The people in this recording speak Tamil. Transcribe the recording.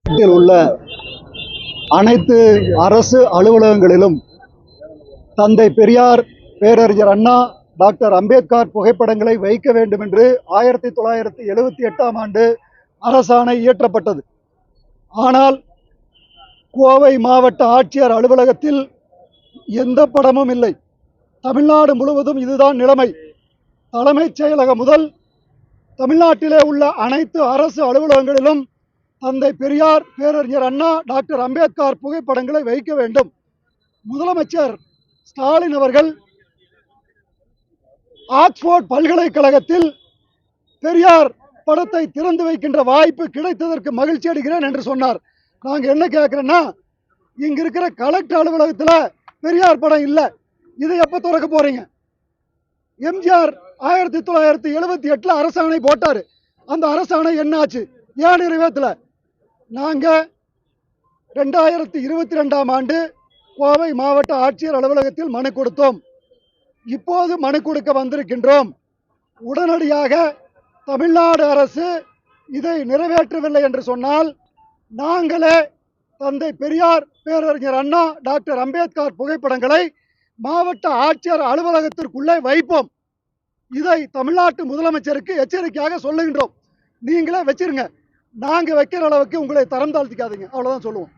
நாட்டில் உள்ள அனைத்து அரசு அலுவலகங்களிலும் தந்தை பெரியார், பேரறிஞர் அண்ணா, டாக்டர் அம்பேத்கர் புகைப்படங்களை வைக்க வேண்டும் என்று 1978ஆம் ஆண்டு அரசாணை இயற்றப்பட்டது. ஆனால் கோவை மாவட்ட ஆட்சியர் அலுவலகத்தில் எந்த படமும் இல்லை. தமிழ்நாடு முழுவதும் இதுதான் நிலைமை. தலைமைச் செயலகம் முதல் தமிழ்நாட்டிலே உள்ள அனைத்து அரசு அலுவலகங்களிலும் தந்தை பெரியார், பேரறிஞர் அண்ணா, டாக்டர் அம்பேத்கர் புகைப்படங்களை வைக்க வேண்டும். முதலமைச்சர் ஸ்டாலின் அவர்கள் ஆக்ஸ்போர்ட் பல்கலைக்கழகத்தில் பெரியார் படத்தை திறந்து வைக்கின்ற வாய்ப்பு கிடைத்ததற்கு மகிழ்ச்சி அடைகிறேன் என்று சொன்னார். நாங்கள் என்ன கேட்குறோன்னா, இங்க இருக்கிற கலெக்டர் அலுவலகத்தில் பெரியார் படம் இல்லை, இதை எப்போ திறக்க போறீங்க? எம்ஜிஆர் 1978 அரசாணை போட்டார். அந்த அரசாணை என்னாச்சு? ஏன் நிறைவேற்றல? நாங்கள் 2022ஆம் ஆண்டு கோவை மாவட்ட ஆட்சியர் அலுவலகத்தில் மனு கொடுத்தோம். இப்போது மனு கொடுக்க வந்திருக்கின்றோம். உடனடியாக தமிழ்நாடு அரசு இதை நிறைவேற்றவில்லை என்று சொன்னால் நாங்களே தந்தை பெரியார், பேரறிஞர் அண்ணா, டாக்டர் அம்பேத்கர் புகைப்படங்களை மாவட்ட ஆட்சியர் அலுவலகத்திற்குள்ளே வைப்போம். இதை தமிழ்நாட்டு முதலமைச்சருக்கு எச்சரிக்கையாக சொல்லுகின்றோம். நீங்களே வச்சிருங்க, நாங்கள் வைக்கிற அளவுக்கு உங்களை தரம் தாழ்த்திக்காதீங்க, அவ்வளோதான் சொல்லுவோம்.